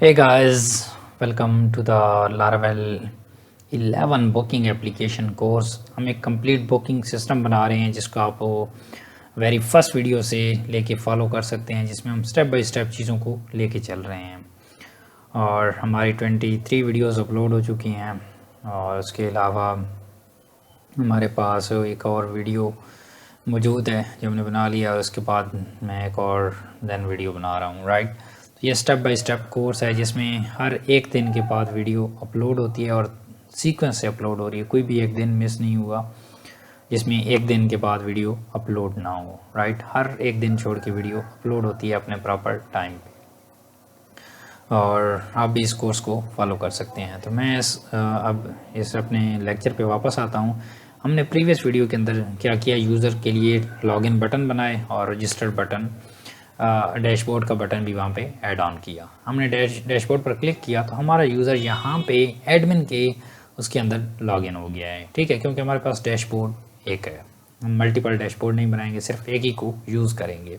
Hey guys, welcome to the Laravel 11 booking application course. हम एक complete booking system बना रहे हैं जिसको आप वेरी फर्स्ट वीडियो से लेके फॉलो कर सकते हैं, जिसमें हम स्टेप बाय स्टेप चीज़ों को लेके चल रहे हैं। और हमारी 23 वीडियोस अपलोड हो चुकी हैं और उसके अलावा हमारे पास एक और वीडियो मौजूद है जो हमने बना लिया और उसके बाद मैं एक और देन वीडियो बना रहा हूँ, राइट। तो ये स्टेप बाय स्टेप कोर्स है जिसमें हर एक दिन के बाद वीडियो अपलोड होती है और सीक्वेंस से अपलोड हो रही है। कोई भी एक दिन मिस नहीं हुआ जिसमें एक दिन के बाद वीडियो अपलोड ना हो, राइट। हर एक दिन छोड़ के वीडियो अपलोड होती है अपने प्रॉपर टाइम पे और आप भी इस कोर्स को फॉलो कर सकते हैं। तो मैं अब इस अपने लेक्चर पे वापस आता हूँ। हमने प्रीवियस वीडियो के अंदर क्या किया, यूज़र के लिए लॉगिन बटन बनाए और रजिस्टर्ड बटन, डैशबोर्ड का बटन भी वहाँ पे ऐड ऑन किया। हमने डैशबोर्ड पर क्लिक किया तो हमारा यूज़र यहाँ पे एडमिन के उसके अंदर लॉगिन हो गया है, ठीक है, क्योंकि हमारे पास डैशबोर्ड एक है। हम मल्टीपल डैशबोर्ड नहीं बनाएंगे, सिर्फ एक ही को यूज़ करेंगे।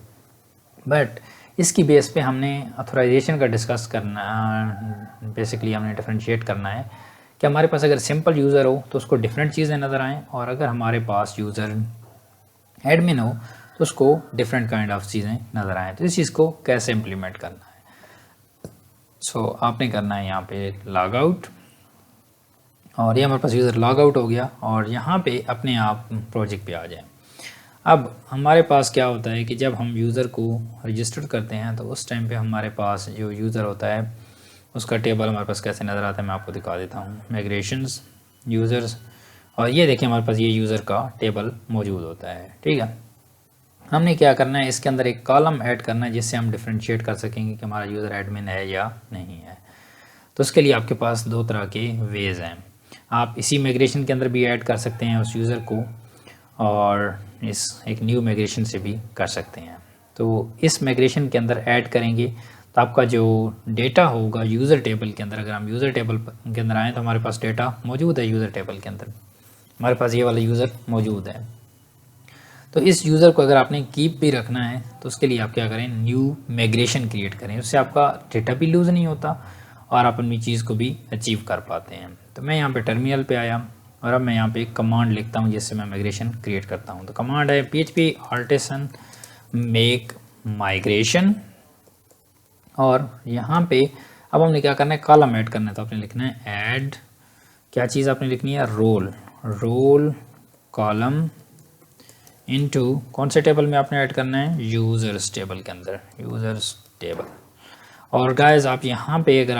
बट इसकी बेस पे हमने ऑथराइजेशन का डिस्कस करना, बेसिकली हमने डिफरेंशिएट करना है कि हमारे पास अगर सिंपल यूज़र हो तो उसको डिफरेंट चीज़ें नज़र आएँ, और अगर हमारे पास यूज़र एडमिन हो तो उसको डिफरेंट काइंड ऑफ चीज़ें नज़र आएँ। तो इस चीज़ को कैसे इम्प्लीमेंट करना है, सो आपने करना है यहाँ पे लॉग आउट, और ये हमारे पास यूज़र लॉग आउट हो गया और यहाँ पे अपने आप प्रोजेक्ट पे आ जाए। अब हमारे पास क्या होता है कि जब हम यूज़र को रजिस्टर करते हैं तो उस टाइम पे हमारे पास जो यूज़र होता है उसका टेबल हमारे पास कैसे नज़र आता है, मैं आपको दिखा देता हूँ। माइग्रेशंस, यूज़र्स, और ये देखिए हमारे पास ये यूज़र का टेबल मौजूद होता है, ठीक है। हमने क्या करना है, इसके अंदर एक कॉलम ऐड करना है जिससे हम डिफ्रेंशिएट कर सकेंगे कि हमारा यूज़र एडमिन है या नहीं है। तो उसके लिए आपके पास दो तरह के वेज़ हैं। आप इसी माइग्रेशन के अंदर भी ऐड कर सकते हैं उस यूज़र को, और इस एक न्यू माइग्रेशन से भी कर सकते हैं। तो इस माइग्रेशन के अंदर ऐड करेंगे तो आपका जो डेटा होगा यूज़र टेबल के अंदर, अगर हम यूज़र टेबल के अंदर आएँ तो हमारे पास डेटा मौजूद है। यूज़र टेबल के अंदर हमारे पास ये वाला यूज़र मौजूद है। तो इस यूज़र को अगर आपने कीप भी रखना है तो उसके लिए आप क्या करें, न्यू माइग्रेशन क्रिएट करें। उससे आपका डेटा भी लूज़ नहीं होता और आप अपनी चीज़ को भी अचीव कर पाते हैं। तो मैं यहाँ पे टर्मिनल पे आया और अब मैं यहाँ पे एक कमांड लिखता हूँ जिससे मैं माइग्रेशन क्रिएट करता हूँ। तो कमांड है php artisan make migration, और यहाँ पे अब हमने क्या करना है, कॉलम ऐड करना है। तो आपने लिखना है ऐड, क्या चीज़ आपने लिखनी है, रोल कॉलम इनटू, कौन से टेबल में आपने ऐड करना है, यूज़र्स टेबल के अंदर, यूज़र्स टेबल। और गाइस आप यहाँ पे अगर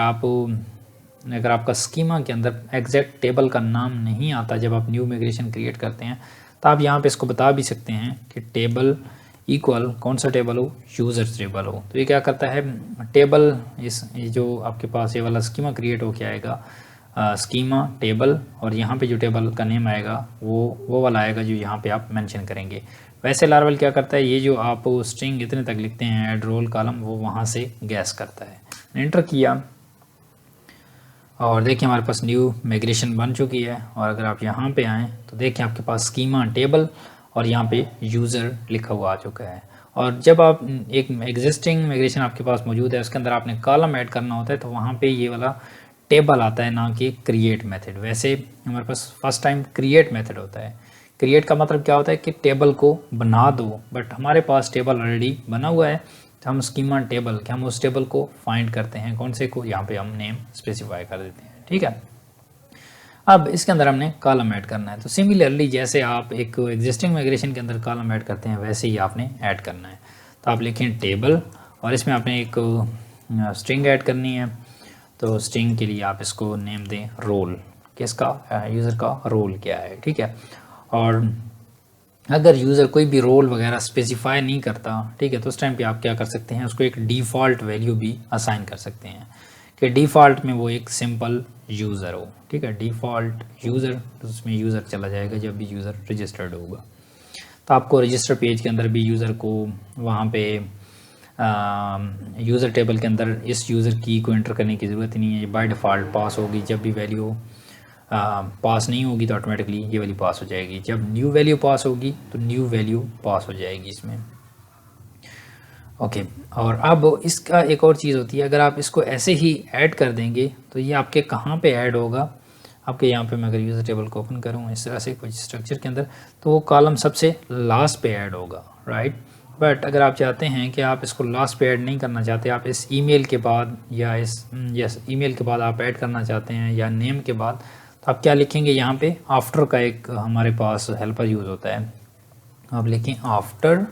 आपका स्कीमा के अंदर एग्जैक्ट टेबल का नाम नहीं आता जब आप न्यू माइग्रेशन क्रिएट करते हैं, तो आप यहाँ पे इसको बता भी सकते हैं कि टेबल इक्वल कौन सा टेबल हो, यूज़र्स टेबल हो। तो ये क्या करता है, टेबल ये जो आपके पास ये वाला स्कीमा क्रिएट हो के आएगा, स्कीमा टेबल, और यहाँ पे जो टेबल का नेम आएगा वो वाला आएगा जो यहाँ पे आप मेंशन करेंगे। वैसे लारवल क्या करता है, ये जो आप स्ट्रिंग इतने तक लिखते हैं ऐड रोल कॉलम, वो वहाँ से गैस करता है। एंटर किया और देखिए हमारे पास न्यू माइग्रेशन बन चुकी है। और अगर आप यहाँ पे आएँ तो देखिए आपके पास स्कीमा टेबल और यहाँ पे यूज़र लिखा हुआ आ चुका है। और जब आप एक एग्जिस्टिंग माइग्रेशन आपके पास मौजूद है उसके अंदर आपने कॉलम ऐड करना होता है तो वहाँ पे ये वाला टेबल आता है, ना कि क्रिएट मेथड। वैसे हमारे पास फर्स्ट टाइम क्रिएट मेथड होता है। क्रिएट का मतलब क्या होता है कि टेबल को बना दो, बट हमारे पास टेबल ऑलरेडी बना हुआ है तो हम स्कीमा टेबल कि हम उस टेबल को फाइंड करते हैं, कौन से को, यहाँ पे हम नेम स्पेसिफाई कर देते हैं, ठीक है। अब इसके अंदर हमने कॉलम ऐड करना है। तो सिमिलरली जैसे आप एक एग्जिस्टिंग माइग्रेशन के अंदर कॉलम ऐड करते हैं वैसे ही आपने ऐड करना है। तो आप लिखें टेबल और इसमें आपने एक स्ट्रिंग ऐड करनी है। तो स्ट्रिंग के लिए आप इसको नेम दें रोल, किसका, यूज़र का रोल क्या है, ठीक है। और अगर यूज़र कोई भी रोल वगैरह स्पेसिफाई नहीं करता, ठीक है, तो उस टाइम पे आप क्या कर सकते हैं, उसको एक डिफ़ॉल्ट वैल्यू भी असाइन कर सकते हैं कि डिफ़ॉल्ट में वो एक सिंपल यूज़र हो, ठीक है। डिफ़ॉल्ट यूज़र, तो उसमें यूज़र चला जाएगा जब भी यूज़र रजिस्टर्ड होगा। तो आपको रजिस्टर पेज के अंदर भी यूज़र को वहाँ पे यूज़र टेबल के अंदर इस यूज़र की को एंटर करने की ज़रूरत ही नहीं है। ये बाय डिफ़ॉल्ट पास होगी। जब भी वैल्यू पास नहीं होगी तो ऑटोमेटिकली ये वाली पास हो जाएगी। जब न्यू वैल्यू पास होगी तो न्यू वैल्यू पास हो जाएगी इसमें। ओके। और अब इसका एक और चीज़ होती है, अगर आप इसको ऐसे ही ऐड कर देंगे तो ये आपके कहाँ पे ऐड होगा, आपके यहाँ पे मैं अगर यूज़र टेबल को ओपन करूँ इस तरह से कुछ स्ट्रक्चर के अंदर, तो वो कॉलम सबसे लास्ट पे ऐड होगा, राइट। बट अगर आप चाहते हैं कि आप इसको लास्ट पे ऐड नहीं करना चाहते, आप इस ईमेल के बाद या ईमेल के बाद आप ऐड करना चाहते हैं या नेम के बाद, तो आप क्या लिखेंगे यहाँ पे, आफ्टर का एक हमारे पास हेल्पर यूज़ होता है, आप लिखें आफ्टर,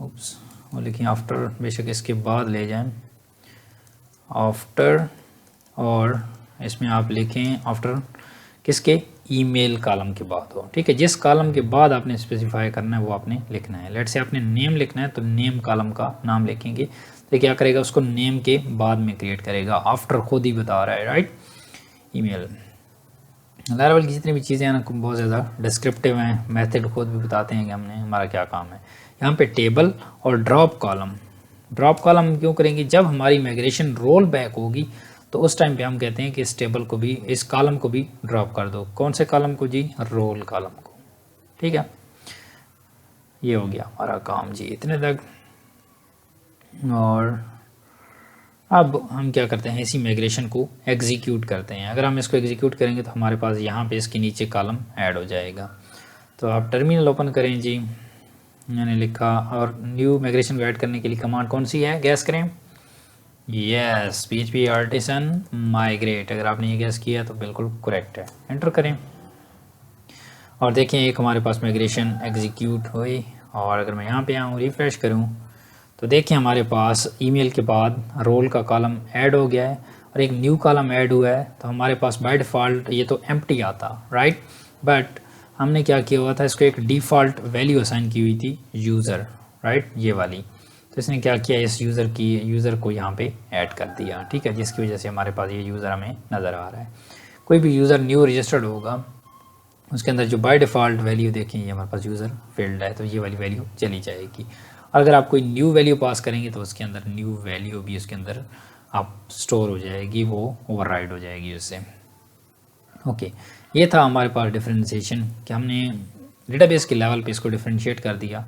वो लिखें आफ्टर, बेशक इसके बाद ले जाएं आफ्टर, और इसमें आप लिखें आफ्टर किसके, ईमेल कॉलम के बाद हो, ठीक है। जिस कॉलम के बाद आपने स्पेसिफाई करना है वो आपने लिखना है। लेट से आपने नेम लिखना है तो नेम कॉलम का नाम लिखेंगे, तो क्या करेगा, उसको नेम के बाद में क्रिएट करेगा, आफ्टर खुद ही बता रहा है, राइट। ईमेल लेवल की जितनी भी चीज़ें हैं ना बहुत ज़्यादा डिस्क्रिप्टिव हैं, मेथड खुद भी बताते हैं कि हमने हमारा क्या काम है। यहाँ पे टेबल और ड्रॉप कॉलम क्यों करेंगे, जब हमारी माइग्रेशन रोल बैक होगी तो उस टाइम पे हम कहते हैं कि इस टेबल को भी, इस कॉलम को भी ड्रॉप कर दो। कौन से कॉलम को जी, रोल कॉलम को, ठीक है। ये हो गया हमारा काम जी इतने तक। और अब हम क्या करते हैं, इसी माइग्रेशन को एग्जीक्यूट करते हैं। अगर हम इसको एग्जीक्यूट करेंगे तो हमारे पास यहाँ पे इसके नीचे कॉलम ऐड हो जाएगा। तो आप टर्मिनल ओपन करें जी, मैंने लिखा, और न्यू माइग्रेशन को ऐड करने के लिए कमांड कौन सी है, गैस करें, यस PHP आर्टिसन माइग्रेट। अगर आपने ये गैस किया तो बिल्कुल करेक्ट है, एंटर करें और देखें एक हमारे पास माइग्रेशन एग्जीक्यूट हुई। और अगर मैं यहाँ पे आऊँ रिफ्रेश करूँ तो देखिए हमारे पास ईमेल के बाद रोल का कॉलम ऐड हो गया है और एक न्यू कॉलम ऐड हुआ है। तो हमारे पास बाय डिफ़ॉल्ट ये तो एम्प्टी आता, राइट, बट हमने क्या किया हुआ था, इसको एक डिफ़ॉल्ट वैल्यू असाइन की हुई थी यूज़र, राइट, ये वाली। तो इसने क्या किया, इस यूज़र को यहाँ पे ऐड कर दिया, ठीक है, जिसकी वजह से हमारे पास ये यूज़र हमें नज़र आ रहा है। कोई भी यूज़र न्यू रजिस्टर्ड होगा उसके अंदर जो बाय डिफ़ॉल्ट वैल्यू देखें, ये हमारे पास यूज़र फील्ड है, तो ये वाली वैल्यू चली जाएगी। और अगर आप कोई न्यू वैल्यू पास करेंगे तो उसके अंदर न्यू वैल्यू भी उसके अंदर आप स्टोर हो जाएगी, वो ओवरराइड हो जाएगी उससे। ओके, ये था हमारे पास डिफरेंशिएशन कि हमने डेटाबेस के लेवल पे इसको डिफरेंशिएट कर दिया।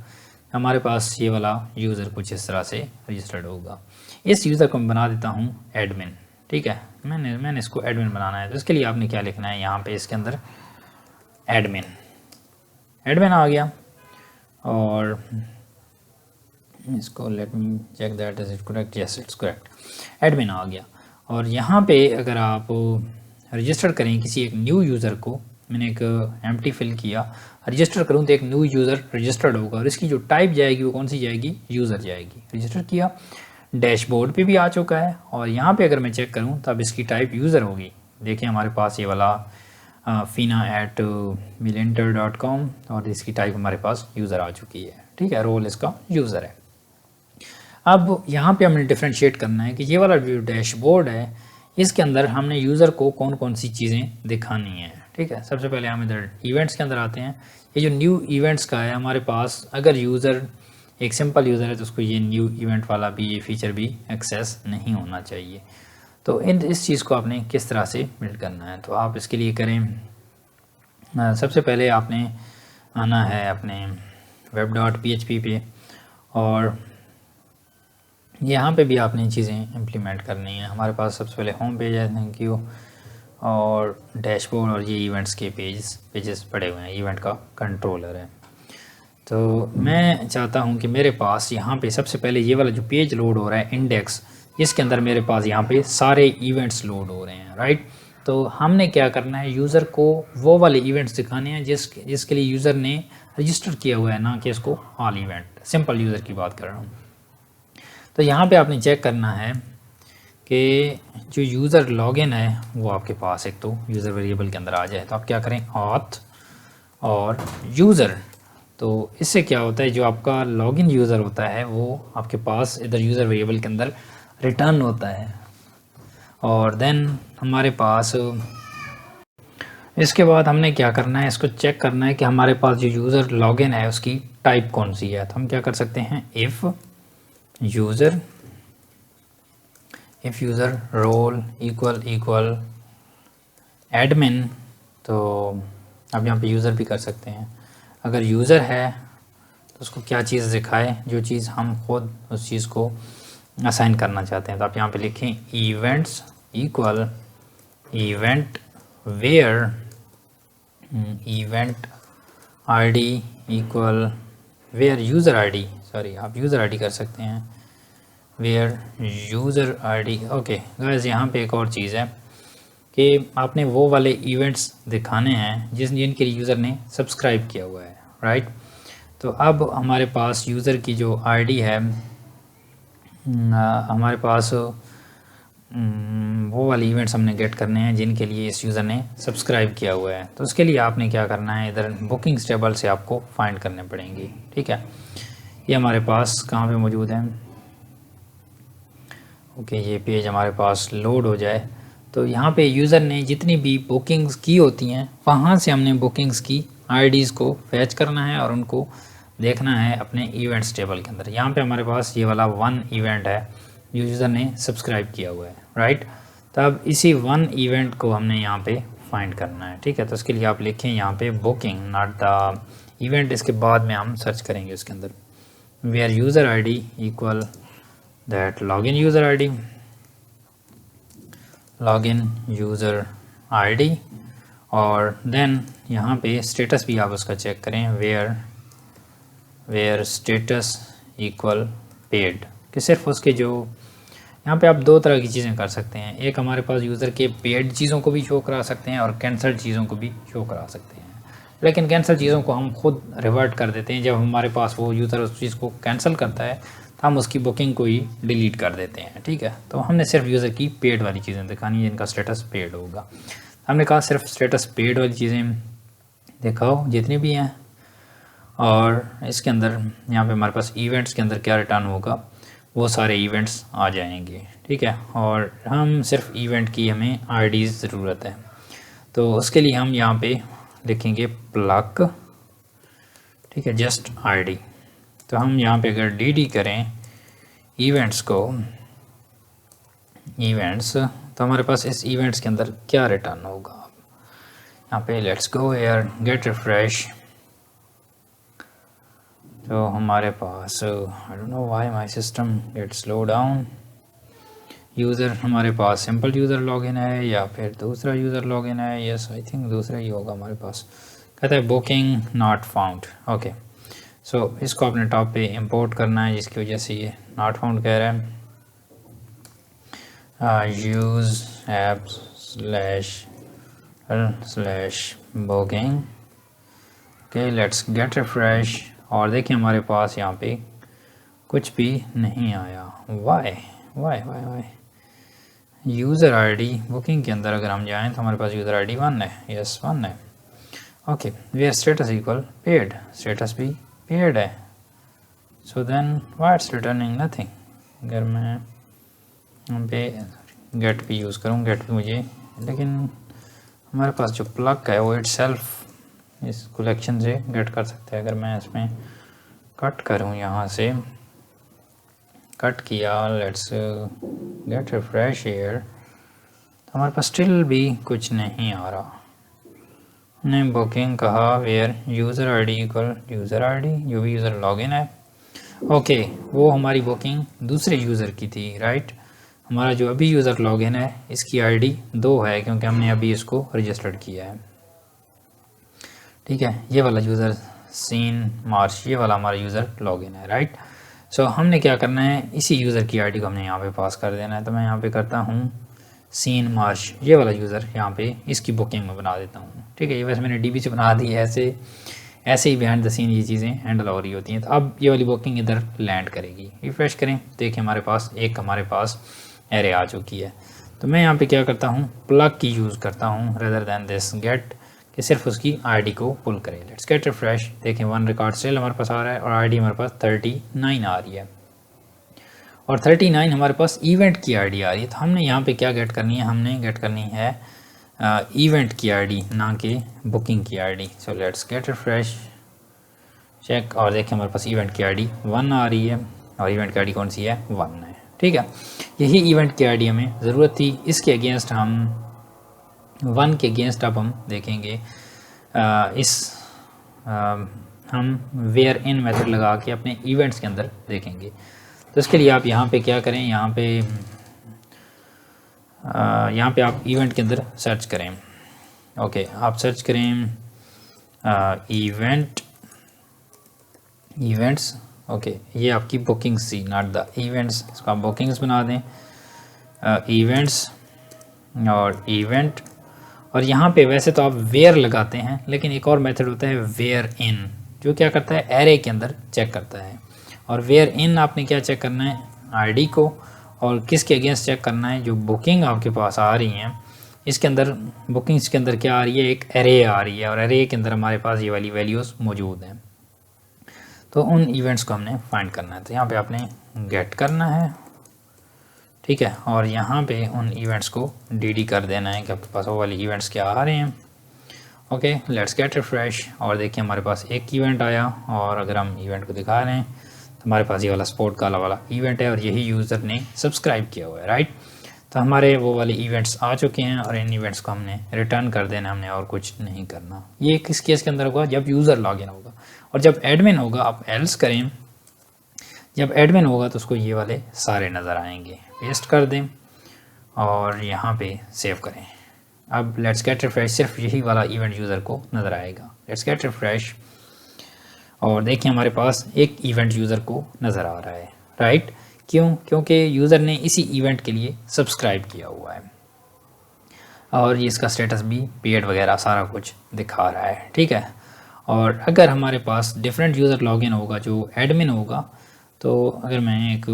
हमारे पास ये वाला यूज़र कुछ इस तरह से रजिस्टर्ड होगा। इस यूज़र को मैं बना देता हूँ एडमिन, ठीक है, मैंने इसको एडमिन बनाना है। तो इसके लिए आपने क्या लिखना है, यहाँ पे इसके अंदर एडमिन आ गया। और इसको let me check that is it correct, yes it's correct, admin आ गया। और यहाँ पे अगर आप रजिस्टर करें किसी एक न्यू यूज़र को, मैंने एक एम्प्टी फिल किया, रजिस्टर करूँ तो एक न्यू यूज़र रजिस्टर्ड होगा और इसकी जो टाइप जाएगी वो कौन सी जाएगी, यूज़र जाएगी। रजिस्टर किया, डैशबोर्ड पे भी आ चुका है और यहाँ पे अगर मैं चेक करूँ तब इसकी टाइप यूज़र होगी। देखिए हमारे पास ये वाला fina@millenter.com और इसकी टाइप हमारे पास यूज़र आ चुकी है, ठीक है, रोल इसका यूज़र है। अब यहाँ पे हमें डिफ्रेंशिएट करना है कि ये वाला जो डैशबोर्ड है इसके अंदर हमने यूज़र को कौन कौन सी चीज़ें दिखानी है, ठीक है। सबसे पहले हम इधर इवेंट्स के अंदर आते हैं। ये जो न्यू इवेंट्स का है हमारे पास, अगर यूज़र एक सिंपल यूज़र है तो उसको ये न्यू इवेंट वाला भी, ये फीचर भी एक्सेस नहीं होना चाहिए। तो इस चीज़ को आपने किस तरह से बिल्ड करना है, तो आप इसके लिए करें, सबसे पहले आपने आना है अपने web.php पे और यहाँ पे भी आपने चीज़ें इम्प्लीमेंट करनी है। हमारे पास सबसे पहले होम पेज है, थैंक यू, और डैशबोर्ड और ये इवेंट्स के पेजेस पड़े हुए हैं, इवेंट का कंट्रोलर है। तो मैं चाहता हूँ कि मेरे पास यहाँ पे सबसे पहले ये वाला जो पेज लोड हो रहा है इंडेक्स, इसके अंदर मेरे पास यहाँ पे सारे इवेंट्स लोड हो रहे हैं, राइट। तो हमने क्या करना है, यूज़र को वो वाले इवेंट्स दिखाने हैं जिसके लिए यूज़र ने रजिस्टर किया हुआ है, ना कि इसको ऑल इवेंट, सिंपल यूज़र की बात कर रहा हूँ। तो यहाँ पे आपने चेक करना है कि जो यूज़र लॉगिन है वो आपके पास एक तो यूज़र वेरिएबल के अंदर आ जाए। तो आप क्या करें, ऑथ और यूज़र। तो इससे क्या होता है, जो आपका लॉगिन यूज़र होता है वो आपके पास इधर यूज़र वेरिएबल के अंदर रिटर्न होता है। और देन हमारे पास इसके बाद हमने क्या करना है, इसको चेक करना है कि हमारे पास जो यूज़र लॉगिन है उसकी टाइप कौन सी है। तो हम क्या कर सकते हैं, if user role equal admin. तो आप यहाँ पे यूज़र भी कर सकते हैं। अगर यूज़र है तो उसको क्या चीज़ दिखाए, जो चीज़ हम खुद उस चीज़ को असाइन करना चाहते हैं। तो आप यहाँ पे लिखें events equal event where event ID equal where user ID, sorry आप यूज़र आईडी कर सकते हैं, where user ID. Okay guys, यहाँ पे एक और चीज़ है कि आपने वो वाले इवेंट्स दिखाने हैं जिनके लिए यूज़र ने सब्सक्राइब किया हुआ है, राइट। तो अब हमारे पास यूज़र की जो आईडी है, हमारे पास वो वाले इवेंट्स हमने गेट करने हैं जिनके लिए इस यूज़र ने सब्सक्राइब किया हुआ है। तो उसके लिए आपने क्या करना है, इधर बुकिंग्स टेबल से आपको फाइंड करने पड़ेंगी, ठीक है। ये हमारे पास कहाँ पे मौजूद है, ओके ये पेज हमारे पास लोड हो जाए तो यहाँ पे यूज़र ने जितनी भी बुकिंग्स की होती हैं वहाँ से हमने बुकिंग्स की आईडीज़ को फैच करना है और उनको देखना है अपने इवेंट्स टेबल के अंदर। यहाँ पे हमारे पास ये वाला 1 इवेंट है जो यूज़र ने सब्सक्राइब किया हुआ है, राइट। तो अब इसी 1 इवेंट को हमने यहाँ पे फाइंड करना है, ठीक है। तो उसके लिए आप लिखें यहाँ पे बुकिंग नॉट द इवेंट, इसके बाद में हम सर्च करेंगे उसके अंदर where user ID equal that login user ID, login user ID, और देन यहाँ पे स्टेटस भी आप उसका चेक करें, वेयर स्टेटस इक्वल पेड, कि सिर्फ उसके जो यहाँ पे आप 2 तरह की चीज़ें कर सकते हैं। एक हमारे पास यूज़र के पेड चीज़ों को भी शो करा सकते हैं और कैंसल चीज़ों को भी शो करा सकते हैं, लेकिन कैंसिल चीज़ों को हम खुद रिवर्ट कर देते हैं। जब हमारे पास वो यूज़र उस चीज़ को कैंसिल करता है तो हम उसकी बुकिंग को ही डिलीट कर देते हैं, ठीक है। तो हमने सिर्फ यूज़र की पेड वाली चीज़ें दिखानी है जिनका स्टेटस पेड होगा। हमने कहा सिर्फ स्टेटस पेड वाली चीज़ें दिखाओ जितनी भी हैं, और इसके अंदर यहाँ पे हमारे पास इवेंट्स के अंदर क्या रिटर्न होगा, वो सारे इवेंट्स आ जाएंगे, ठीक है। और हम सिर्फ इवेंट की हमें आईडीज़ ज़रूरत है, तो उसके लिए हम यहाँ पे लिखेंगे प्लग, ठीक है, जस्ट आईडी। तो हम यहाँ पे अगर डी करें इवेंट्स को, इवेंट्स, तो हमारे पास इस इवेंट्स के अंदर क्या रिटर्न होगा। यहाँ पे let's go air get refresh, तो हमारे पास I don't know why my system get slow down. User हमारे पास सिंपल यूज़र लॉगिन है या फिर दूसरा यूज़र लॉगिन है, यस आई थिंक दूसरा ही होगा हमारे पास। कहता है booking not found, okay. So इसको अपने टॉप पे इंपोर्ट करना है, जिसकी वजह से ये नॉट फाउंड कह रहा है। Use app slash booking, okay let's get refresh, और देखिए हमारे पास यहाँ पे कुछ भी नहीं आया। Why why why why user ID booking के अंदर अगर हम जाएं तो हमारे पास यूज़र आईडी 1 है, यस 1 है, okay. Where status equal paid, status भी पेड है, so then why it's returning nothing. अगर मैं यहाँ पे गेट भी यूज़ करूँ, गेट भी मुझे, लेकिन हमारे पास जो प्लग है वो इटसेल्फ इस कलेक्शन से गेट कर सकते हैं। अगर मैं इसमें कट करूँ, यहाँ से कट किया, लेट्स गेट रिफ्रेश हियर, तो हमारे पास स्टिल भी कुछ नहीं आ रहा। हमने बुकिंग कहा where user ID equal user ID, जो भी यूज़र लॉगिन है, ओके वो हमारी बुकिंग दूसरे यूज़र की थी, राइट। हमारा जो अभी यूज़र लॉगिन है इसकी आईडी 2 है क्योंकि हमने अभी इसको रजिस्टर्ड किया है, ठीक है। ये वाला यूज़र सीन मार्च, ये वाला हमारा यूज़र लॉगिन है, राइट। सो हमने क्या करना है, इसी यूज़र की आईडी को हमने यहाँ पे पास कर देना है। तो मैं यहाँ पे करता हूँ सीन मार्च, ये वाला यूज़र यहाँ पे इसकी बुकिंग में बना देता हूँ, ठीक है। ये वैसे मैंने डीबी से बना दी है, ऐसे ही बिहाइंड द सीन ये चीज़ें हैंडल हो रही होती हैं। तो अब ये वाली बुकिंग इधर लैंड करेगी। रिफ्रेश करें, देखिए हमारे पास हमारे पास एरे आ चुकी है। तो मैं यहाँ पे क्या करता हूँ, प्लग की यूज़ करता हूँ रेदर दैन दिस गेट, कि सिर्फ उसकी आईडी को पुल करें। लेट्स गेट रिफ्रेश, देखें 1 रिकॉर्ड स्टिल हमारे पास आ रहा है और आईडी हमारे पास 39 आ रही है, और 39 हमारे पास इवेंट की आईडी आ रही है। तो हमने यहाँ पे क्या गेट करनी है, हमने गेट करनी है इवेंट की आईडी, ना कि बुकिंग की ID. So let's get refresh, check, और देखिए हमारे पास इवेंट की आईडी 1 आ रही है और इवेंट की आईडी कौन सी है, 1 है, ठीक है। यही इवेंट की आईडी हमें ज़रूरत थी। इसके अगेंस्ट हम 1 के अगेंस्ट अब हम देखेंगे इस हम वेयर इन मेथड लगा के अपने इवेंट्स के अंदर देखेंगे। तो इसके लिए आप यहाँ पे क्या करें, यहाँ पे आप इवेंट के अंदर सर्च करें। ओके, आप सर्च करें इवेंट्स। ओके, ये आपकी बुकिंग्स थी, नॉट द इवेंट्स। इसको आप बुकिंग्स बना दें, इवेंट्स और इवेंट। और यहाँ पे वैसे तो आप वेयर लगाते हैं, लेकिन एक और मेथड होता है वेयर इन, जो क्या करता है एरे के अंदर चेक करता है। और वेयर इन आपने क्या चेक करना है, आईडी को, और किसके अगेंस्ट चेक करना है, जो बुकिंग आपके पास आ रही हैं इसके अंदर, बुकिंग्स के अंदर क्या आ रही है, एक एरे आ रही है, और एरे के अंदर हमारे पास ये वाली वैल्यूज़ मौजूद हैं। तो उन इवेंट्स को हमने फाइंड करना है। तो यहाँ पे आपने गेट करना है, ठीक है, और यहाँ पे उन इवेंट्स को डी कर देना है कि आपके पास वो वाले इवेंट्स क्या आ रहे हैं। ओके, लेट्स गेट रिफ्रेश, और देखिए हमारे पास एक इवेंट आया, और अगर हम इवेंट को दिखा रहे हैं तो हमारे पास ये वाला स्पोर्ट काला वाला इवेंट है, और यही यूज़र ने सब्सक्राइब किया हुआ है, राइट। तो हमारे वो वाले इवेंट्स आ चुके हैं, और इन इवेंट्स को हमने रिटर्न कर देना, हमने और कुछ नहीं करना। ये किस केस के अंदर होगा, जब यूज़र लॉगिन होगा, और जब एडमिन होगा आप एल्स करें, जब एडमिन होगा तो उसको ये वाले सारे नज़र आएंगे। पेस्ट कर दें और यहाँ पे सेव करें। अब लेट्स गेट रिफ्रेश, सिर्फ यही वाला इवेंट यूज़र को नज़र आएगा। लेट्स गेट रिफ्रेश, और देखिए हमारे पास एक इवेंट यूज़र को नज़र आ रहा है, राइट। क्यों? क्योंकि यूज़र ने इसी इवेंट के लिए सब्सक्राइब किया हुआ है, और ये इसका स्टेटस भी पेड वगैरह सारा कुछ दिखा रहा है, ठीक है। और अगर हमारे पास डिफरेंट यूज़र लॉगिन होगा जो एडमिन होगा, तो अगर मैं एक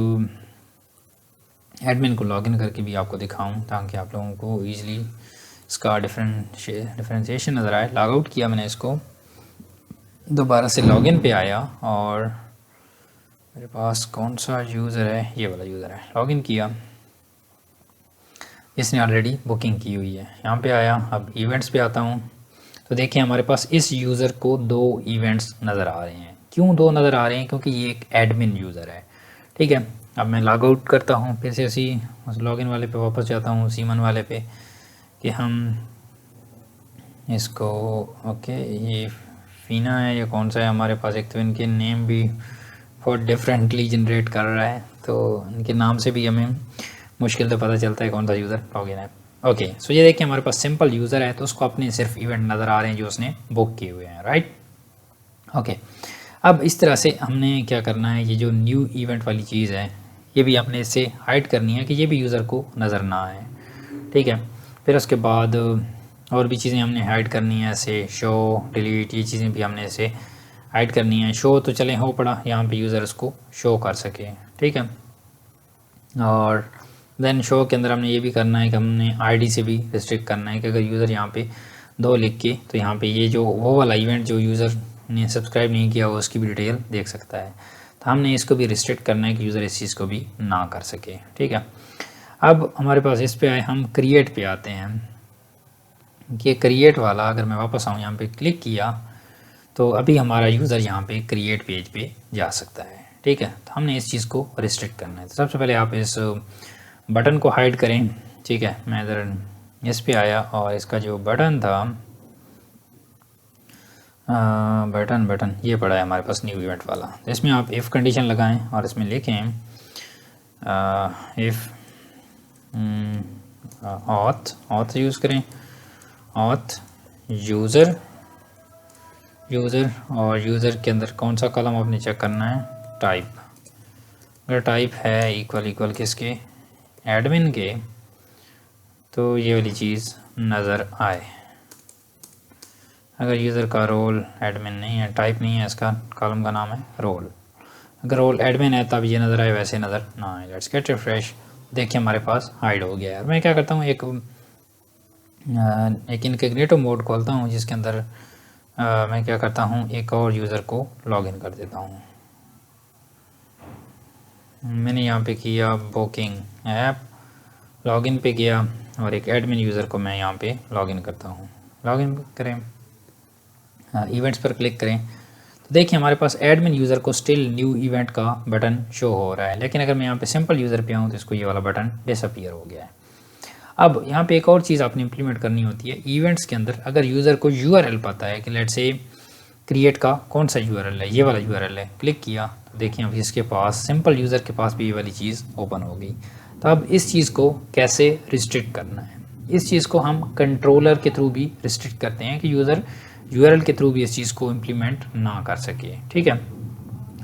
एडमिन को लॉगिन करके भी आपको दिखाऊं ताकि आप लोगों को ईज़िली इसका डिफरेंशिएशन नज़र आए। लॉग आउट किया मैंने इसको, दोबारा से लॉगिन पे आया, और मेरे पास कौन सा यूज़र है, ये वाला यूज़र है, लॉगिन किया, इसने ऑलरेडी बुकिंग की हुई है। यहाँ पे आया, अब इवेंट्स पे आता हूँ, तो देखिए हमारे पास इस यूज़र को 2 इवेंट्स नज़र आ रहे हैं। क्यों 2 नज़र आ रहे हैं? क्योंकि ये एक एडमिन यूज़र है, ठीक है। अब मैं लॉग आउट करता हूँ, फिर से उसी लॉगिन वाले पे वापस जाता हूँ, सीमन वाले पे, कि हम इसको, ओके, ये फीना है या कौन सा है हमारे पास, एक तो इनके नेम भी बहुत डिफरेंटली जनरेट कर रहा है, तो इनके नाम से भी हमें मुश्किल तो पता चलता है कौन सा यूज़र लॉगिन है। ओके, सो ये देखिए हमारे पास सिंपल यूज़र है, तो उसको अपने सिर्फ इवेंट नज़र आ रहे हैं जो उसने बुक किए हुए हैं, राइट। ओके, अब इस तरह से हमने क्या करना है, ये जो न्यू इवेंट वाली चीज़ है ये भी हमने इससे हाइड करनी है कि ये भी यूज़र को नज़र ना आए, ठीक है। फिर उसके बाद और भी चीज़ें हमने हाइड करनी है, ऐसे शो, डिलीट, ये चीज़ें भी हमने इसे हाइड करनी है। शो तो चलें हो पड़ा, यहाँ पे यूज़र उसको शो कर सके, ठीक है। और देन शो के अंदर हमने ये भी करना है कि हमने आईडी से भी रिस्ट्रिक्ट करना है कि अगर यूज़र यहाँ पे 2 लिख के, तो यहाँ पे ये जो वो वाला इवेंट जो यूज़र ने सब्सक्राइब नहीं किया हो उसकी भी डिटेल देख सकता है। तो हमने इसको भी रिस्ट्रिक्ट करना है कि यूज़र इस चीज़ को भी ना कर सके, ठीक है। अब हमारे पास इस पे आए, हम क्रिएट पे आते हैं। ये क्रिएट वाला अगर मैं वापस आऊँ, यहाँ पे क्लिक किया तो अभी हमारा यूज़र यहाँ पे क्रिएट पेज पे जा सकता है, ठीक है। तो हमने इस चीज़ को रिस्ट्रिक्ट करना है। तो सबसे पहले आप इस बटन को हाइड करें, ठीक है। मैं इधर इस पे आया, और इसका जो बटन था, बटन ये पड़ा है हमारे पास न्यू इवेंट वाला। तो इसमें आप इफ़ कंडीशन लगाएं और इसमें लिखें इफ़ ऑथ यूज़ करें, ऑथ यूज़र, और यूज़र के अंदर कौन सा कॉलम आपने चेक करना है, टाइप। अगर टाइप है इक्वल किसके, एडमिन के, तो ये वाली चीज़ नज़र आए। अगर यूज़र का रोल एडमिन नहीं है, टाइप नहीं है, इसका कॉलम का नाम है रोल, अगर रोल एडमिन है तब ये नज़र आए, वैसे नज़र ना आए। लेट्स गेट रिफ्रेश, देखिए हमारे पास हाइड हो गया है। मैं क्या करता हूँ, एक इनकॉग्निटो मोड खोलता हूँ, जिसके अंदर मैं क्या करता हूँ, एक और यूज़र को लॉगिन कर देता हूँ। मैंने यहाँ पे किया बुकिंग ऐप, लॉगिन पे गया, और एक एडमिन यूज़र को मैं यहाँ पे लॉगिन करता हूँ। लॉगिन करें, इवेंट्स पर क्लिक करें, तो देखिए हमारे पास एडमिन यूज़र को स्टिल न्यू इवेंट का बटन शो हो रहा है, लेकिन अगर मैं यहाँ पे सिंपल यूज़र पे आऊँ तो इसको ये वाला बटन डिसअपीयर हो गया है। अब यहाँ पे एक और चीज़ आपने इंप्लीमेंट करनी होती है इवेंट्स के अंदर। अगर यूज़र को URL पता है कि लेट्स से क्रिएट का कौन सा यूआरएल है, ये वाला यूआरएल है। क्लिक किया तो देखिए अब इसके पास सिंपल यूज़र के पास भी ये वाली चीज़ ओपन हो गई। तो अब इस चीज़ को कैसे रिस्ट्रिक्ट करना है, इस चीज़ को हम कंट्रोलर के थ्रू भी रिस्ट्रिक्ट करते हैं कि यूज़र यूआरएल के थ्रू भी इस चीज़ को इम्प्लीमेंट ना कर सके, ठीक है।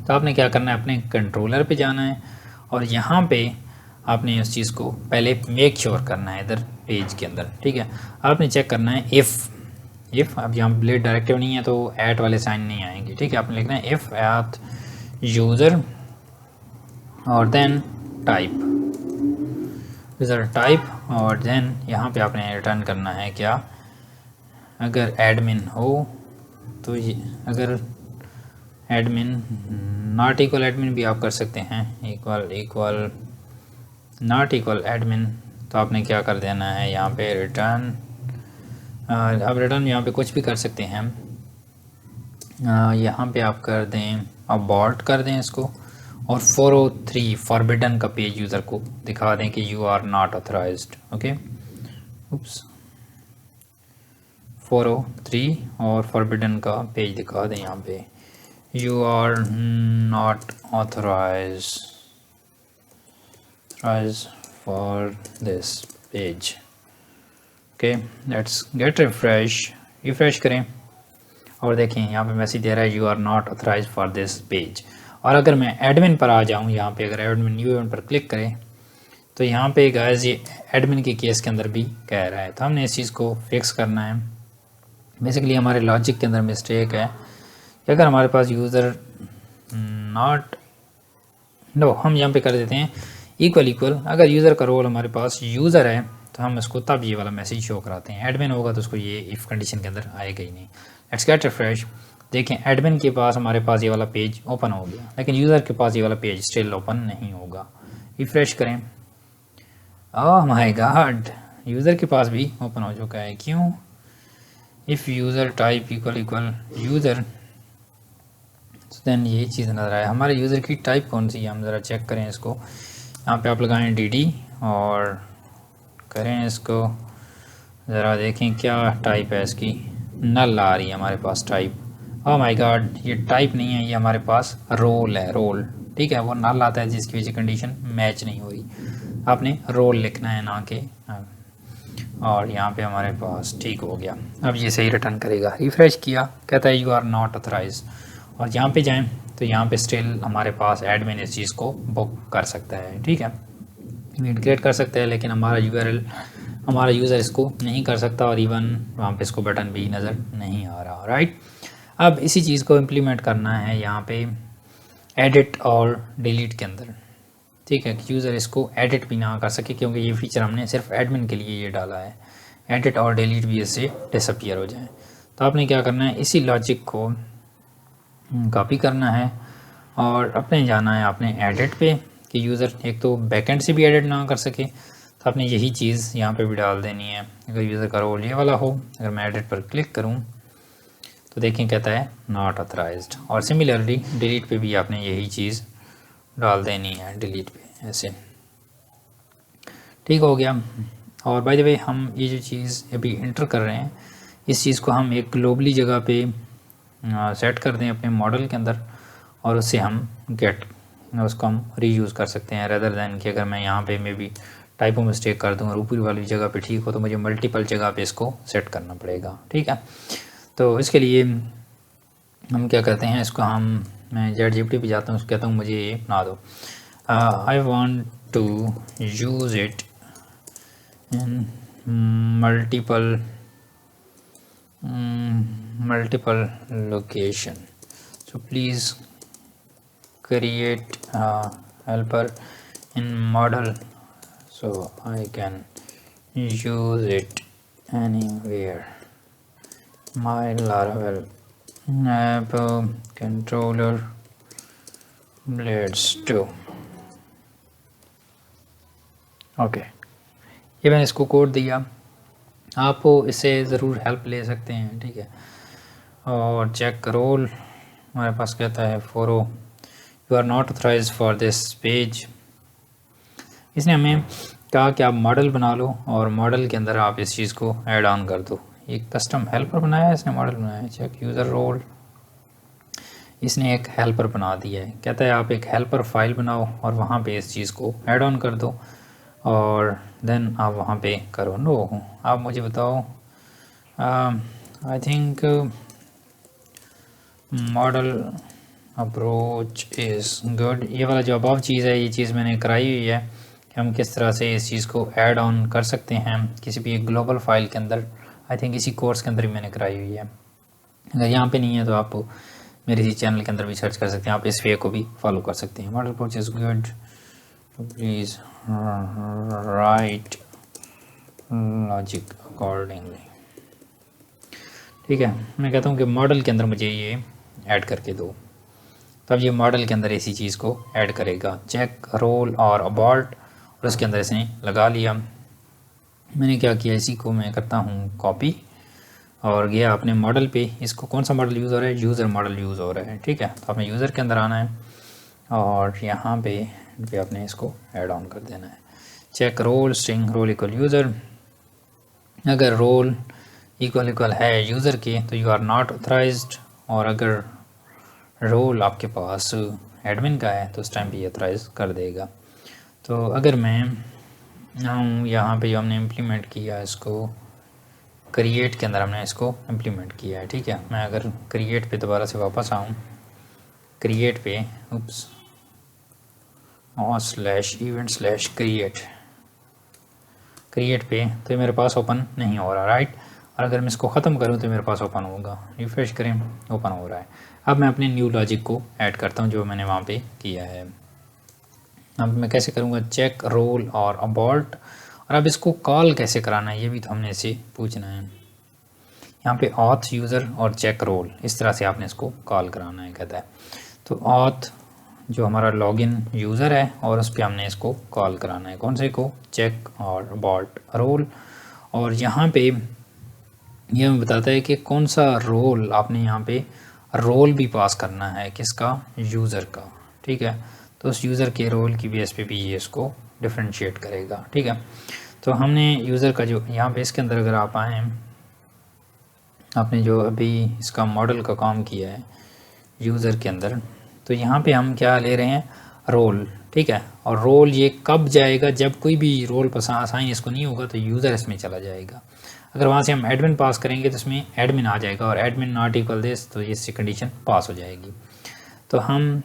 तो आपने क्या करना है, अपने कंट्रोलर पे जाना है और यहाँ पे आपने इस चीज़ को पहले मेक श्योर करना है इधर पेज के अंदर, ठीक है। आपने चेक करना है इफ़ अब यहाँ ब्लेड डायरेक्टिव नहीं है तो ऐट वाले साइन नहीं आएंगे, ठीक है। आपने लिखना है इफ़ एट यूज़र और देन टाइप यूज़र टाइप और देन यहाँ पे आपने रिटर्न करना है क्या, अगर एडमिन हो तो ये, अगर एडमिन नॉट इक्वल एडमिन भी आप कर सकते हैं, इक्वल नॉट इक्वल एडमिन, तो आपने क्या कर देना है यहाँ पे रिटर्न, अब रिटर्न यहाँ पे कुछ भी कर सकते हैं, यहाँ पे आप कर दें अबॉर्ट कर दें इसको, और 403 फॉरबिडन का पेज यूज़र को दिखा दें कि you are not authorized, okay. Oops 403 और फॉरबिडन का पेज दिखा दें यहाँ पे, you are not authorised for this page, okay. Let's get refresh करें और देखें यहाँ पे मैसेज दे रहा है you are not authorised for this page. और अगर मैं एडमिन पर आ जाऊँ, यहाँ पे अगर एडमिन न्यू इवेंट पर क्लिक करें तो यहाँ पे गाइस ये एडमिन के केस के अंदर भी कह रहा है, तो हमने इस चीज़ को फिक्स करना है। बेसिकली हमारे लॉजिक के अंदर मिस्टेक है कि अगर हमारे पास यूज़र हम यहाँ पे कर देते हैं इक्वल, अगर यूज़र का रोल हमारे पास यूज़र है तो हम इसको तब ये वाला मैसेज शो कराते हैं, एडमिन होगा तो उसको ये इफ़ कंडीशन के अंदर आएगा ही नहीं। लेट्स गेट रिफ्रेश, देखें एडमिन के पास हमारे पास ये वाला पेज ओपन हो गया, लेकिन यूज़र के पास ये वाला पेज स्टिल ओपन नहीं होगा। रिफ्रेश करें, ओह माय गॉड, यूज़र के पास भी ओपन हो चुका है, क्यों? If user type equal user, then ये चीज़ नज़र आए। हमारे यूज़र की टाइप कौन सी है, हम ज़रा चेक करें इसको। यहाँ पे आप लगाएं dd और करें इसको, ज़रा देखें क्या टाइप है इसकी, नल आ रही है हमारे पास टाइप। ओह माय गॉड, ये टाइप नहीं है, ये हमारे पास रोल है, रोल, ठीक है। वो नल आता है जिसकी वजह से कंडीशन मैच नहीं हो रही, आपने रोल लिखना है ना कि, और यहाँ पे हमारे पास ठीक हो गया। अब ये सही रिटर्न करेगा। रिफ्रेश किया, कहता है यू आर नॉट ऑथराइज्ड, और यहाँ पे जाएं तो यहाँ पे स्टिल हमारे पास एडमिन इस चीज़ को बुक कर सकता है, ठीक है, इवेंट क्रिएट कर सकता है, लेकिन हमारा यूआरएल हमारा यूज़र इसको नहीं कर सकता, और इवन वहाँ पे इसको बटन भी नज़र नहीं आ रहा, राइट। अब इसी चीज़ को इम्प्लीमेंट करना है यहाँ पे एडिट और डिलीट के अंदर, ठीक है, कि यूज़र इसको एडिट भी ना कर सके, क्योंकि ये फीचर हमने सिर्फ एडमिन के लिए ये डाला है, एडिट और डिलीट भी इससे डिसअपीयर हो जाए। तो आपने क्या करना है, इसी लॉजिक को कॉपी करना है और अपने जाना है आपने एडिट पे, कि यूज़र एक तो बैकएंड से भी एडिट ना कर सके, तो आपने यही चीज़ यहाँ पे भी डाल देनी है। अगर यूज़र का रोल ये वाला हो, अगर मैं एडिट पर क्लिक करूँ तो देखें कहता है नॉट ऑथराइज्ड, और सिमिलरली डिलीट पे भी आपने यही चीज़ डाल देनी है, डिलीट पे ऐसे, ठीक हो गया। और बाय द वे हम ये जो चीज़ अभी इंटर कर रहे हैं, इस चीज़ को हम एक ग्लोबली जगह पे सेट कर दें अपने मॉडल के अंदर, और उससे हम उसको हम रीयूज़ कर सकते हैं, रेदर दैन कि अगर मैं यहाँ पे मे बी टाइपो मिस्टेक कर दूँ और ऊपरी वाली जगह पे ठीक हो तो मुझे मल्टीपल जगह पे इसको सेट करना पड़ेगा, ठीक है। तो इसके लिए हम क्या करते हैं, इसको मैं ChatGPT पे जाता हूँ, उसको कहता हूँ मुझे ये बना दो, I want to use it in multiple location, so please create a helper in model so I can use it anywhere. My Laravel app controller blades 2, okay, ये मैंने इसको कोड दिया। आप इससे ज़रूर हेल्प ले सकते हैं, ठीक है। और चेक रोल हमारे पास कहता है फॉरो you are not authorised for this page. इसने हमें कहा कि आप मॉडल बना लो और मॉडल के अंदर आप इस चीज़ को ऐड ऑन कर दो। एक कस्टम हेल्पर बनाया है इसने, मॉडल बनाया है। चेक यूज़र रोल, इसने एक हेल्पर बना दिया है। कहता है आप एक हेल्पर फाइल बनाओ और वहाँ पे इस चीज़ को ऐड ऑन कर दो और देन आप वहाँ पे करो। नो, आप मुझे बताओ, I think model approach is good. ये वाला जो अबाव चीज़ है, ये चीज़ मैंने कराई हुई है कि हम किस तरह से इस चीज़ को ऐड ऑन कर सकते हैं किसी भी एक ग्लोबल फाइल के अंदर। आई थिंक इसी कोर्स के अंदर ही मैंने कराई हुई है। अगर यहाँ पे नहीं है तो आप मेरे इसी चैनल के अंदर भी सर्च कर सकते हैं, आप इस वे को भी फॉलो कर सकते हैं। Model approach is good, please write logic accordingly. ठीक है, मैं कहता हूँ कि मॉडल के अंदर मुझे ये ऐड करके दो, तब ये मॉडल के अंदर इसी चीज़ को ऐड करेगा। चेक रोल और अबॉर्ट, और उसके अंदर इसने लगा लिया। मैंने क्या किया, इसी को मैं करता हूँ कॉपी और गया अपने मॉडल पे। इसको कौन सा मॉडल यूज़ हो रहा है, यूज़र मॉडल यूज़ हो रहा है। ठीक है, तो आपने यूज़र के अंदर आना है और यहाँ पे आपने इसको ऐड ऑन कर देना है। Check role string role equal user. अगर रोल इक्वल है यूज़र के तो यू आर नॉट ऑथराइज्ड, और अगर रोल आपके पास एडमिन का है तो उस टाइम पे ऑथराइज कर देगा। तो अगर मैं आऊँ यहाँ पे, जो हमने इम्प्लीमेंट किया इसको क्रिएट के अंदर, हमने इसको इम्प्लीमेंट किया है। ठीक है, मैं अगर क्रिएट पे दोबारा से वापस आऊँ, क्रिएट पे उप्स /event/create क्रिएट पे, तो मेरे पास ओपन नहीं हो रहा, राइट। और अगर मैं इसको ख़त्म करूँ तो मेरे पास ओपन होगा। रिफ्रेश करें, ओपन हो रहा है। अब मैं अपने न्यू लॉजिक को ऐड करता हूँ जो मैंने वहाँ पे किया है। अब मैं कैसे करूँगा, चेक रोल और अबॉर्ट, और अब इसको कॉल कैसे कराना है ये भी तो हमने इसे पूछना है। यहाँ पे ऑथ यूज़र और चेक रोल, इस तरह से आपने इसको कॉल कराना है, कहता है। तो ऑथ जो हमारा लॉगिन यूज़र है और उस पर हमने इसको कॉल कराना है, कौन से को, चेक और अबॉर्ट रोल। और यहाँ पे ये हमें बताता है कि कौन सा रोल आपने यहाँ पे रोल भी पास करना है, किसका, यूज़र का। ठीक है, तो उस यूज़र के रोल की बेस पे भी ये इसको डिफ्रेंशिएट करेगा। ठीक है, तो हमने यूज़र का जो यहाँ पे इसके अंदर अगर आप आएँ, आपने जो अभी इसका मॉडल का काम किया है यूज़र के अंदर, तो यहाँ पे हम क्या ले रहे हैं, रोल। ठीक है, और रोल ये कब जाएगा, जब कोई भी रोल असाइन इसको नहीं होगा तो यूज़र इसमें चला जाएगा। अगर वहाँ से हम एडमिन पास करेंगे तो इसमें एडमिन आ जाएगा, और एडमिन नॉट इक्वल दिस, तो इससे कंडीशन पास हो जाएगी। तो हम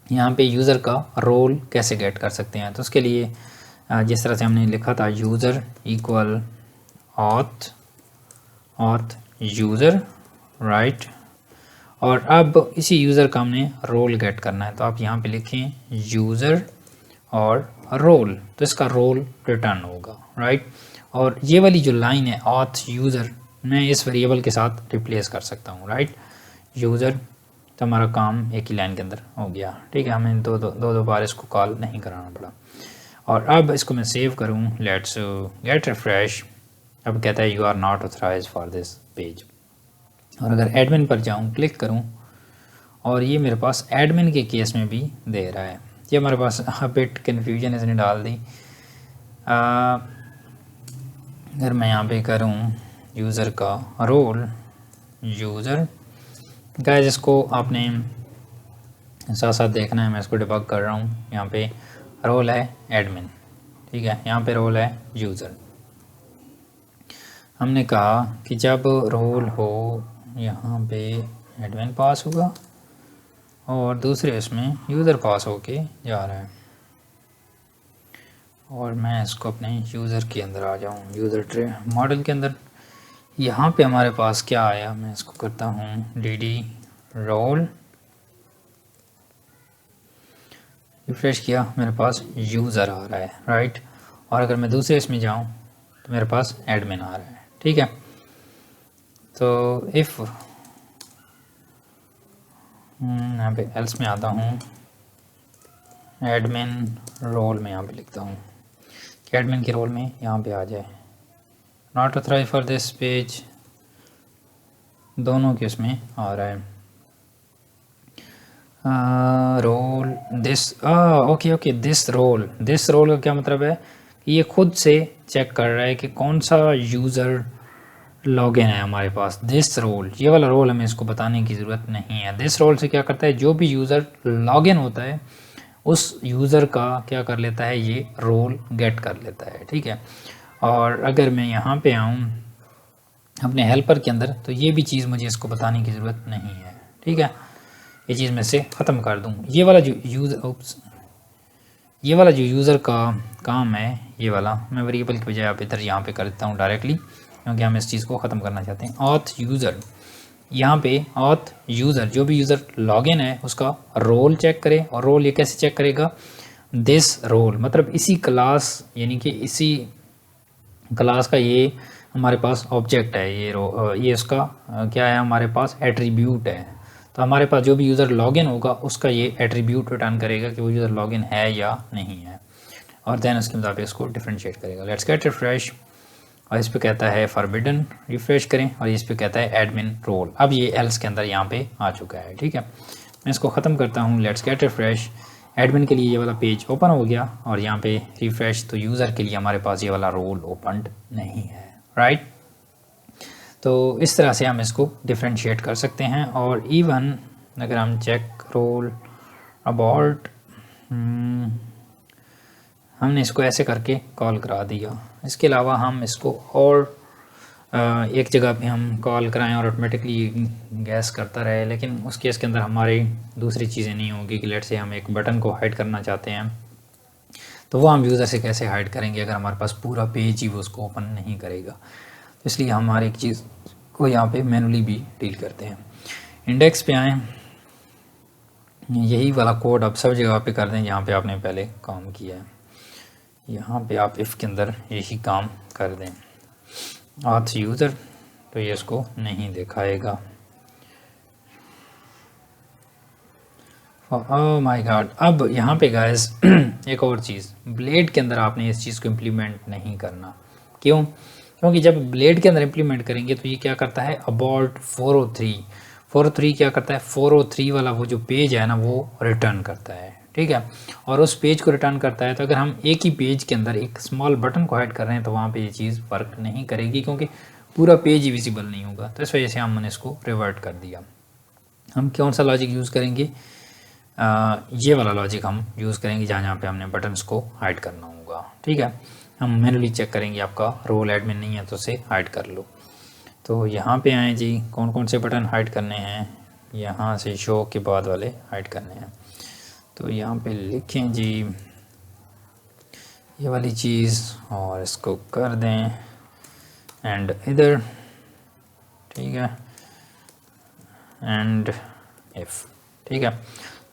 यहाँ पे यूज़र का रोल कैसे गेट कर सकते हैं, तो उसके लिए जिस तरह से हमने लिखा था, user equal auth user, right. और अब इसी यूज़र का हमने रोल गेट करना है, तो आप यहाँ पे लिखें यूज़र और रोल, तो इसका रोल रिटर्न होगा, राइट। और ये वाली जो लाइन है ऑथ यूज़र, मैं इस वेरिएबल के साथ रिप्लेस कर सकता हूँ, राइट। यूज़र, तो हमारा काम एक ही लाइन के अंदर हो गया। ठीक है, हमें दो बार इसको कॉल नहीं कराना पड़ा। और अब इसको मैं सेव करूँ, लेट्स गेट रिफ्रेश। अब कहता है you are not authorised for this page. और अगर एडमिन पर जाऊँ, क्लिक करूँ, और ये मेरे पास एडमिन के केस में भी दे रहा है। ये हमारे पास बिट कन्फ्यूजन इसने डाल दी। अगर मैं यहाँ पे करूँ यूज़र का रोल यूज़र, गाइस इसको आपने साथ साथ देखना है, मैं इसको डिबग कर रहा हूँ। यहाँ पे रोल है एडमिन, ठीक है, यहाँ पे रोल है यूज़र। हमने कहा कि जब रोल हो यहाँ पे एडमिन पास होगा और दूसरे इसमें यूज़र पास होके जा रहा है। और मैं इसको अपने यूज़र के अंदर आ जाऊँ, यूज़र ट्रे मॉडल के अंदर। यहाँ पे हमारे पास क्या आया, मैं इसको करता हूँ डी रोल, रिफ्रेश किया, मेरे पास यूज़र आ रहा है, राइट। और अगर मैं दूसरे इसमें जाऊँ तो मेरे पास एडमिन आ रहा है। ठीक है, तो इफ़ यहाँ पे एल्स में आता हूँ, एडमिन रोल में यहाँ पे लिखता हूँ कि एडमिन के रोल में यहाँ पे आ जाए, not authorised for this page, दोनों के उसमें आ रहा है। Role this, okay this role का क्या मतलब है कि ये खुद से चेक कर रहा है कि कौन सा यूज़र लॉगिन है हमारे पास, दिस रोल, ये वाला रोल हमें इसको बताने की ज़रूरत नहीं है। दिस रोल से क्या करता है, जो भी यूज़र लॉगिन होता है उस यूज़र का क्या कर लेता है, ये रोल गेट कर लेता है, ठीक है। और अगर मैं यहाँ पे आऊँ अपने हेल्पर के अंदर, तो ये भी चीज़ मुझे इसको बताने की ज़रूरत नहीं है, ठीक है। ये चीज़ मैं से ख़त्म कर दूँ। ये वाला जो यूज़र का काम है, ये वाला मैं वेरिएबल की बजाय आप इधर यहाँ पे कर देता हूँ डायरेक्टली, क्योंकि हम इस चीज़ को ख़त्म करना चाहते हैं। ऑथ यूज़र, यहाँ पे ऑथ यूज़र, जो भी यूज़र लॉगिन है उसका रोल चेक करे। और रोल ये कैसे चेक करेगा, दिस रोल, मतलब इसी क्लास, यानी कि इसी क्लास का ये हमारे पास ऑब्जेक्ट है, ये उसका क्या है, हमारे पास एट्रीब्यूट है। तो हमारे पास जो भी यूज़र लॉगिन होगा उसका ये एट्रीब्यूट रिटर्न करेगा कि वो यूज़र लॉगिन है या नहीं है, और देन उसके मुताबिक इसको डिफरेंशिएट करेगा। लेट्स गेट रिफ्रेश, और इस पे कहता है फॉरबिडन, रिफ्रेश करें, और इस पे कहता है एडमिन रोल। अब ये एल्स के अंदर यहाँ पे आ चुका है, ठीक है। मैं इसको ख़त्म करता हूँ। लेट्स गेट रिफ्रेश, एडमिन के लिए ये वाला पेज ओपन हो गया, और यहाँ पे रिफ्रेश, तो यूज़र के लिए हमारे पास ये वाला रोल ओपन नहीं है, राइट। तो इस तरह से हम इसको डिफरेंशिएट कर सकते हैं। और इवन अगर हम चेक रोल अबाउट, हमने इसको ऐसे करके कॉल करा दिया। इसके अलावा हम इसको और एक जगह पे हम कॉल कराएं और ऑटोमेटिकली गैस करता रहे, लेकिन उस केस के अंदर हमारी दूसरी चीज़ें नहीं होगी कि लेट से हम एक बटन को हाइड करना चाहते हैं, तो वो हम यूज़र से कैसे हाइड करेंगे अगर हमारे पास पूरा पेज ही वो उसको ओपन नहीं करेगा। तो इसलिए हम हमारी एक चीज़ को यहाँ पे मैनुअली भी डील करते हैं। इंडेक्स पे आएँ, यही वाला कोड आप सब जगह पे कर दें जहाँ पे आपने पहले काम किया है। यहाँ पे आप इफ़ के अंदर यही काम कर दें। ऑथ यूज़र, तो ये इसको नहीं दिखाएगा। Oh my God. अब यहाँ पे गाइस एक और चीज़, ब्लेड के अंदर आपने इस चीज़ को इम्प्लीमेंट नहीं करना। क्यों? क्योंकि जब ब्लेड के अंदर इम्प्लीमेंट करेंगे तो ये क्या करता है, अबाउट 403 क्या करता है, 403 वाला वो जो पेज है ना वो रिटर्न करता है, ठीक है। और उस पेज को रिटर्न करता है, तो अगर हम एक ही पेज के अंदर एक स्मॉल बटन को हाइड कर रहे हैं तो वहाँ पे ये चीज़ वर्क नहीं करेगी, क्योंकि पूरा पेज ही विजिबल नहीं होगा। तो इस वजह से हमने इसको रिवर्ट कर दिया। हम कौन सा लॉजिक यूज़ करेंगे, ये वाला लॉजिक हम यूज़ करेंगे जहाँ जहाँ पे हमने बटन्स को हाइड करना होगा, ठीक है। हम मैनुअली चेक करेंगे, आपका रोल एडमिन नहीं है तो उसे हाइड कर लो। तो यहाँ पे आएँ जी, कौन कौन से बटन हाइड करने हैं, यहाँ से शो के बाद वाले हाइड करने हैं। तो यहाँ पे लिखें जी ये वाली चीज़ और इसको कर दें एंड इधर, ठीक है, एंड इफ़, ठीक है।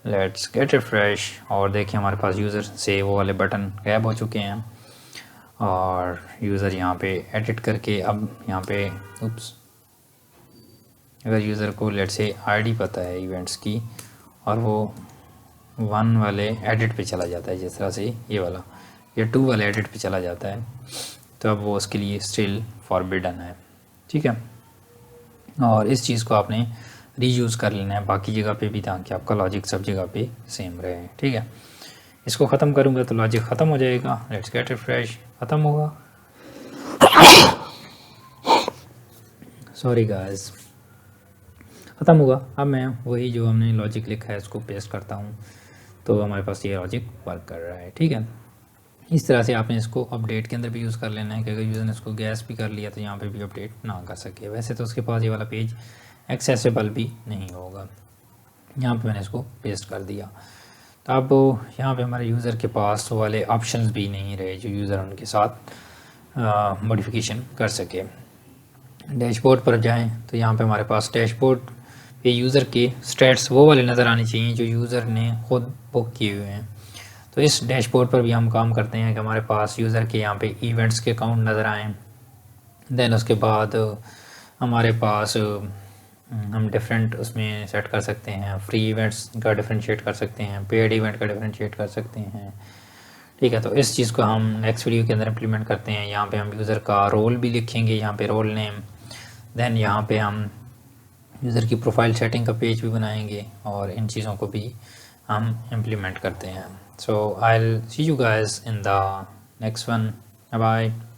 लेट्स गेट रिफ्रेश, और देखिए हमारे पास यूज़र से वो वाले बटन गायब हो चुके हैं, और यूज़र यहाँ पे एडिट करके अब यहाँ पे अगर यूज़र को लेट से आईडी पता है इवेंट्स की, और वो 1 वाले एडिट पे चला जाता है, जिस तरह से ये वाला, या 2 वाले एडिट पे चला जाता है, तो अब वो उसके लिए स्टिल फॉरबिडन है, ठीक है। और इस चीज़ को आपने रीयूज़ कर लेना है बाकी जगह पे भी, ताकि आपका लॉजिक सब जगह पे सेम रहे, ठीक है। इसको ख़त्म करूँगा तो लॉजिक ख़त्म हो जाएगा। लेट्स गेट रिफ्रेश, ख़त्म होगा, सॉरी गाइस, ख़त्म होगा। अब मैं वही जो हमने लॉजिक लिखा है उसको पेस्ट करता हूँ, तो हमारे पास ये लॉजिक वर्क कर रहा है, ठीक है। इस तरह से आपने इसको अपडेट के अंदर भी यूज़ कर लेना है कि अगर यूज़र ने इसको गैस भी कर लिया तो यहाँ पे भी अपडेट ना कर सके। वैसे तो उसके पास ये वाला पेज एक्सेसिबल भी नहीं होगा। यहाँ पे मैंने इसको पेस्ट कर दिया। तो अब यहाँ पे हमारे यूज़र के पास वाले ऑप्शंस भी नहीं रहे जो यूज़र उनके साथ मॉडिफिकेशन कर सके। डैशबोर्ड पर जाएं तो यहाँ पे हमारे पास डैशबोर्ड पे यूज़र के स्टेट्स वो वाले नज़र आने चाहिए जो यूज़र ने खुद बुक किए हुए हैं। तो इस डैशबोर्ड पर भी हम काम करते हैं कि हमारे पास यूज़र के यहाँ पे इवेंट्स के अकाउंट नज़र आएँ। देन उसके बाद हमारे पास हम डिफरेंट उसमें सेट कर सकते हैं, फ्री इवेंट्स का डिफरेंशिएट कर सकते हैं, पेड इवेंट का डिफरेंशिएट कर सकते हैं, ठीक है। तो इस चीज़ को हम नेक्स्ट वीडियो के अंदर इम्प्लीमेंट करते हैं। यहाँ पे हम यूज़र का रोल भी लिखेंगे, यहाँ पे रोल नेम, देन यहाँ पे हम यूज़र की प्रोफाइल सेटिंग का पेज भी बनाएंगे, और इन चीज़ों को भी हम इम्प्लीमेंट करते हैं। So I will see you guys in the next one, bye bye.